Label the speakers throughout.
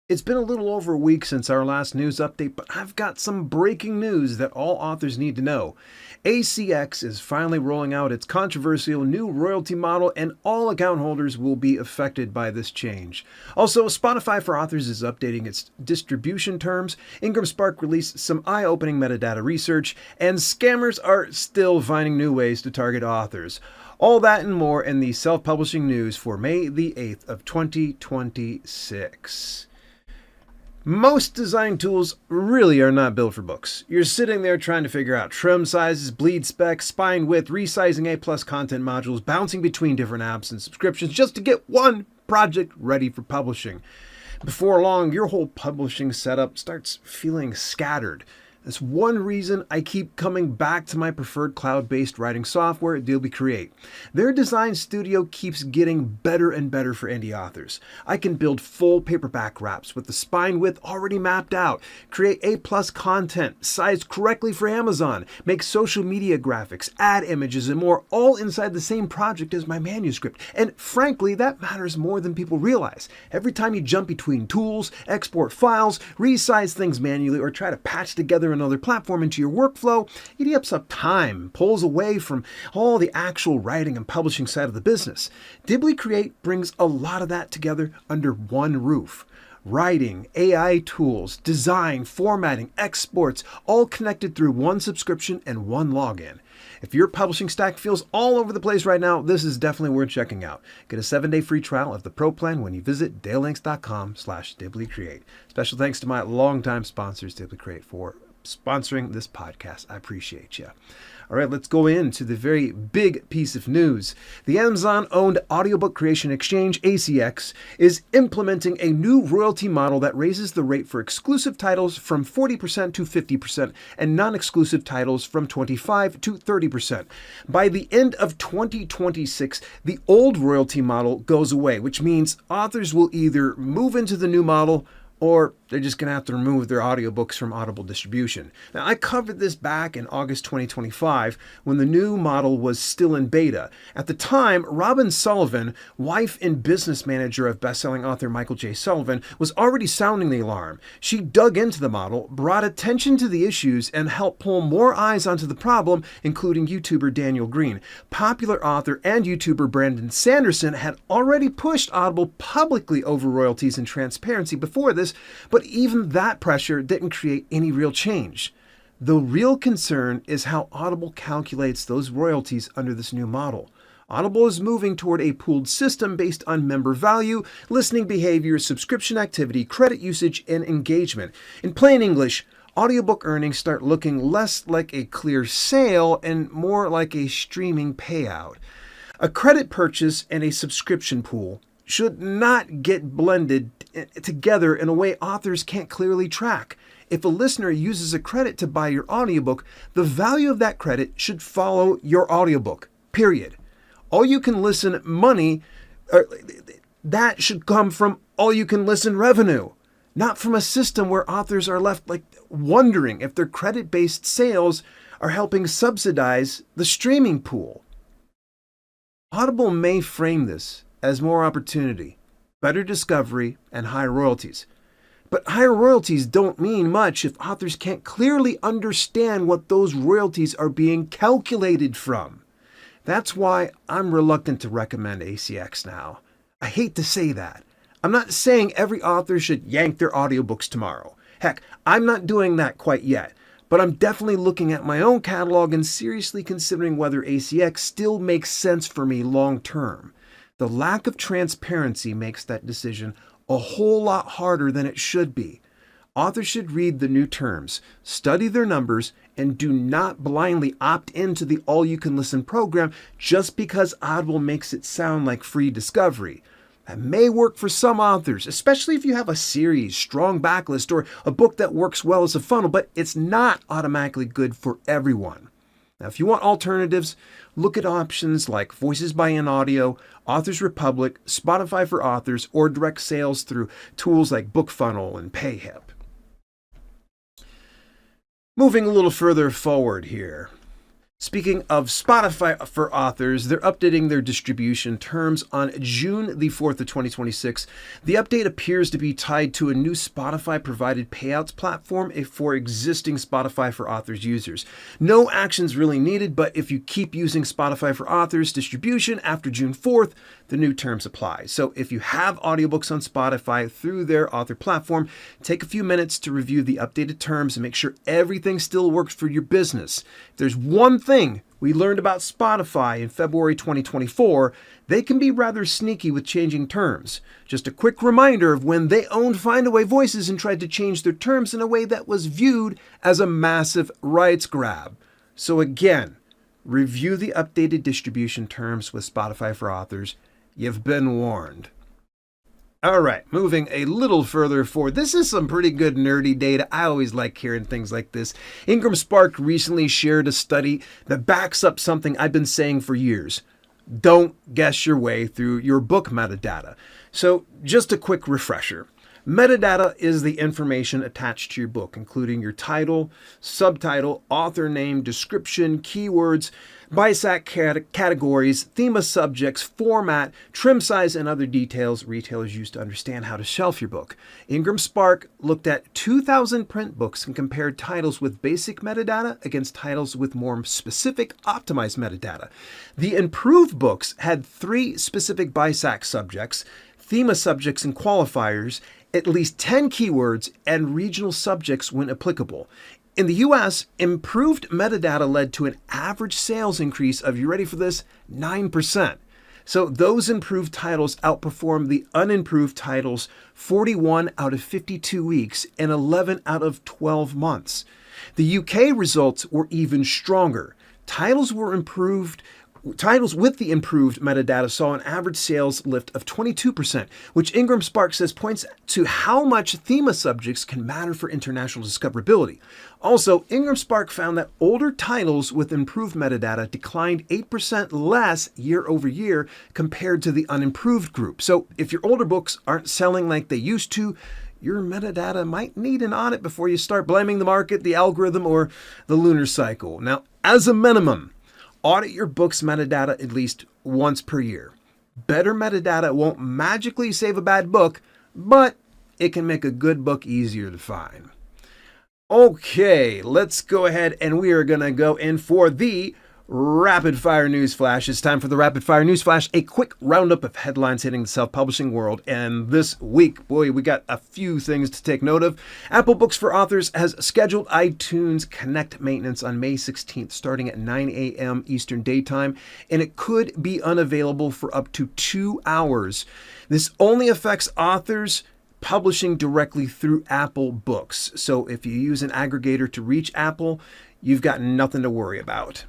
Speaker 1: It's been a little over a week since our last news update, but I've got some breaking news that all authors need to know. ACX is finally rolling out its controversial new royalty model, and all account holders will be affected by this change. Also, Spotify for Authors is updating its distribution terms, IngramSpark released some eye-opening metadata research, and scammers are still finding new ways to target authors. All that and more in the self-publishing news for May the 8th of 2026. Most design tools really are not built for books. You're sitting there trying to figure out trim sizes, bleed specs, spine width, resizing A+ content modules, bouncing between different apps and subscriptions just to get one project ready for publishing. Before long, your whole publishing setup starts feeling scattered. That's one reason I keep coming back to my preferred cloud-based writing software, Dibbly Create. Their design studio keeps getting better and better for indie authors. I can build full paperback wraps with the spine width already mapped out, create A+ content sized correctly for Amazon, make social media graphics, add images, and more, all inside the same project as my manuscript. And frankly, that matters more than people realize. Every time you jump between tools, export files, resize things manually, or try to patch together another platform into your workflow, it eats up time, pulls away from all the actual writing and publishing side of the business. Dibbly Create brings a lot of that together under one roof. Writing, AI tools, design, formatting, exports, all connected through one subscription and one login. If your publishing stack feels all over the place right now, this is definitely worth checking out. Get a 7-day free trial of the Pro plan when you visit dalelinks.com/DibblyCreate. Special thanks to my longtime sponsors, Dibbly Create, for sponsoring this podcast. I appreciate you. All right, let's go into the very big piece of news. The Amazon-owned Audiobook Creation Exchange, ACX, is implementing a new royalty model that raises the rate for exclusive titles from 40% to 50% and non-exclusive titles from 25% to 30%. By the end of 2026, the old royalty model goes away, which means authors will either move into the new model or they're just going to have to remove their audiobooks from Audible distribution. Now, I covered this back in August 2025 when the new model was still in beta. At the time, Robin Sullivan, wife and business manager of best-selling author Michael J. Sullivan, was already sounding the alarm. She dug into the model, brought attention to the issues, and helped pull more eyes onto the problem, including YouTuber Daniel Green. Popular author and YouTuber Brandon Sanderson had already pushed Audible publicly over royalties and transparency before this, but even that pressure didn't create any real change. The real concern is how Audible calculates those royalties under this new model. Audible is moving toward a pooled system based on member value, listening behavior, subscription activity, credit usage, and engagement. In plain English, audiobook earnings start looking less like a clear sale and more like a streaming payout. A credit purchase and a subscription pool should not get blended together in a way authors can't clearly track. If a listener uses a credit to buy your audiobook, the value of that credit should follow your audiobook, period. All you can listen money, that should come from all you can listen revenue, not from a system where authors are left wondering if their credit-based sales are helping subsidize the streaming pool. Audible may frame this as more opportunity, better discovery, and higher royalties. But higher royalties don't mean much if authors can't clearly understand what those royalties are being calculated from. That's why I'm reluctant to recommend ACX now. I hate to say that. I'm not saying every author should yank their audiobooks tomorrow. Heck, I'm not doing that quite yet. But I'm definitely looking at my own catalog and seriously considering whether ACX still makes sense for me long term. The lack of transparency makes that decision a whole lot harder than it should be. Authors should read the new terms, study their numbers, and do not blindly opt into the all-you-can-listen program just because Audible makes it sound like free discovery. That may work for some authors, especially if you have a series, strong backlist, or a book that works well as a funnel, but it's not automatically good for everyone. Now, if you want alternatives, look at options like Voices by InAudio, Authors Republic, Spotify for Authors, or direct sales through tools like BookFunnel and PayHip. Moving a little further forward here. Speaking of Spotify for authors, they're updating their distribution terms on June the 4th of 2026. The update appears to be tied to a new Spotify-provided payouts platform for existing Spotify for authors users. No actions really needed, but if you keep using Spotify for authors distribution after June 4th, the new terms apply. So if you have audiobooks on Spotify through their author platform, take a few minutes to review the updated terms and make sure everything still works for your business. If there's one thing we learned about Spotify in February 2024, they can be rather sneaky with changing terms. Just a quick reminder of when they owned Findaway Voices and tried to change their terms in a way that was viewed as a massive rights grab. So again, review the updated distribution terms with Spotify for authors. You've been warned. All right, moving a little further forward. This is some pretty good nerdy data. I always like hearing things like this. IngramSpark recently shared a study that backs up something I've been saying for years. Don't guess your way through your book metadata. So just a quick refresher. Metadata is the information attached to your book, including your title, subtitle, author name, description, keywords, BISAC categories, theme of subjects, format, trim size, and other details retailers use to understand how to shelf your book. IngramSpark looked at 2,000 print books and compared titles with basic metadata against titles with more specific optimized metadata. The improved books had 3 specific BISAC subjects, theme of subjects and qualifiers, at least 10 keywords, and regional subjects when applicable. In the US, improved metadata led to an average sales increase of, you ready for this, 9%. So those improved titles outperformed the unimproved titles 41 out of 52 weeks and 11 out of 12 months. The UK results were even stronger. Titles with the improved metadata saw an average sales lift of 22%, which IngramSpark says points to how much theme subjects can matter for international discoverability. Also, IngramSpark found that older titles with improved metadata declined 8% less year over year compared to the unimproved group. So if your older books aren't selling like they used to, your metadata might need an audit before you start blaming the market, the algorithm, or the lunar cycle. Now, as a minimum, audit your book's metadata at least once per year. Better metadata won't magically save a bad book, but it can make a good book easier to find. Okay, let's go ahead and we are going to go in for the Rapid Fire News Flash. It's time for the Rapid Fire News Flash, a quick roundup of headlines hitting the self-publishing world. And this week, boy, we got a few things to take note of. Apple Books for Authors has scheduled iTunes Connect maintenance on May 16th, starting at 9 a.m. Eastern Daytime, and it could be unavailable for up to 2 hours. This only affects authors publishing directly through Apple Books. So if you use an aggregator to reach Apple, you've got nothing to worry about.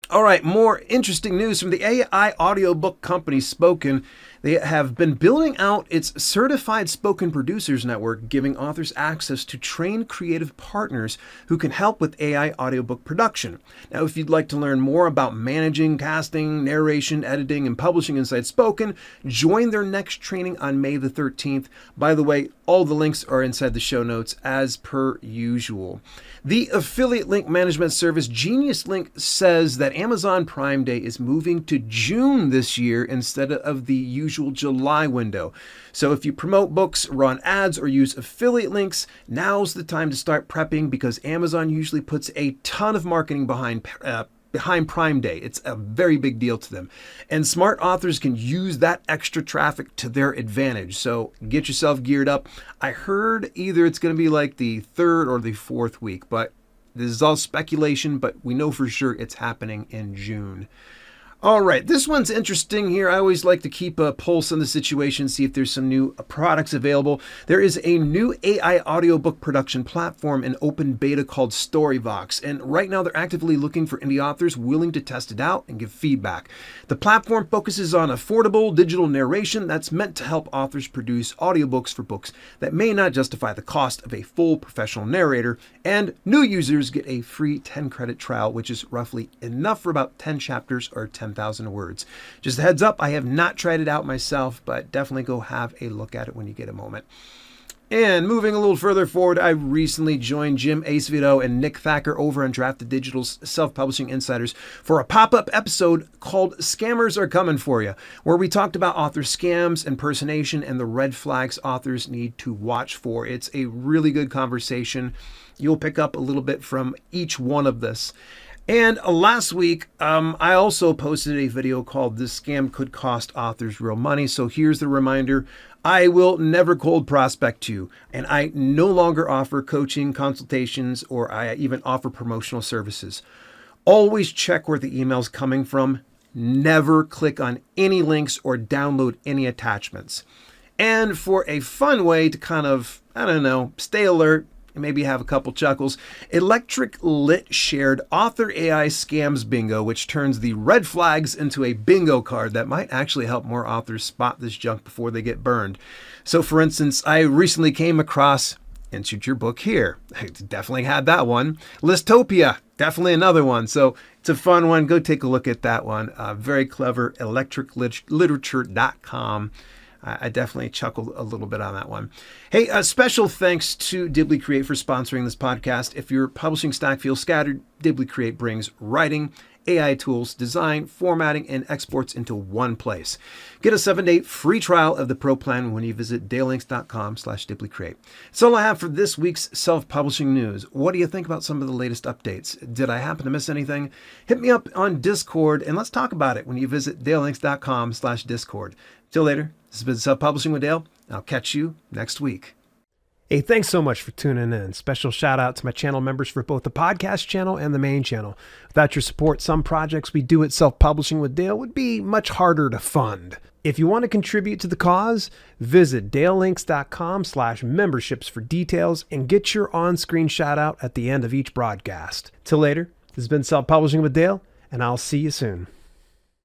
Speaker 1: All right, more interesting news from the AI audiobook company Spoken. They have been building out its certified spoken producers network, giving authors access to trained creative partners who can help with AI audiobook production. Now, if you'd like to learn more about managing, casting, narration, editing, and publishing inside Spoken, join their next training on May the 13th. By the way, all the links are inside the show notes as per usual. The affiliate link management service GeniusLink says that Amazon Prime Day is moving to June this year instead of the usual July window. So if you promote books, run ads, or use affiliate links, now's the time to start prepping because Amazon usually puts a ton of marketing behind Prime Day. It's a very big deal to them. And smart authors can use that extra traffic to their advantage. So get yourself geared up. I heard either it's going to be like the 3rd or the 4th week, but this is all speculation, but we know for sure it's happening in June. All right, this one's interesting here. I always like to keep a pulse on the situation, see if there's some new products available. There is a new AI audiobook production platform in open beta called StoryVox, and right now they're actively looking for indie authors willing to test it out and give feedback. The platform focuses on affordable digital narration that's meant to help authors produce audiobooks for books that may not justify the cost of a full professional narrator, and new users get a free 10-credit trial, which is roughly enough for about 10 chapters or 10,000 words. Just a heads up, I have not tried it out myself, but definitely go have a look at it when you get a moment. And moving a little further forward, I recently joined Jim Acevedo and Nick Thacker over on Drafted Digital's Self-Publishing Insiders for a pop-up episode called Scammers Are Coming For You, where we talked about author scams, impersonation, and the red flags authors need to watch for. It's a really good conversation. You'll pick up a little bit from each one of this. And last week, I also posted a video called This Scam Could Cost Authors Real Money. So here's the reminder. I will never cold prospect you, and I no longer offer coaching, consultations, or I even offer promotional services. Always check where the email's coming from. Never click on any links or download any attachments. And for a fun way to kind of, stay alert, maybe have a couple chuckles, Electric Lit shared Author AI Scams Bingo, which turns the red flags into a bingo card that might actually help more authors spot this junk before they get burned. So for instance, I recently came across Insert Your Book Here. I definitely had that one. Listopia, definitely another one. So it's a fun one. Go take a look at that one. Very clever, electricliterature.com. I definitely chuckled a little bit on that one. Hey, a special thanks to Dibbly Create for sponsoring this podcast. If your publishing stack feels scattered, Dibbly Create brings writing, AI tools, design, formatting, and exports into one place. Get a 7-day free trial of the Pro plan when you visit dalelinks.com/DibblyCreate. That's all I have for this week's self-publishing news. What do you think about some of the latest updates? Did I happen to miss anything? Hit me up on Discord and let's talk about it when you visit dalelinks.com/Discord. Till later, this has been Self-Publishing with Dale. I'll catch you next week. Hey, thanks so much for tuning in. Special shout out to my channel members for both the podcast channel and the main channel. Without your support, some projects we do at Self-Publishing with Dale would be much harder to fund. If you want to contribute to the cause, visit dalelinks.com/memberships for details and get your on-screen shout out at the end of each broadcast. Till later, this has been Self-Publishing with Dale, and I'll see you soon.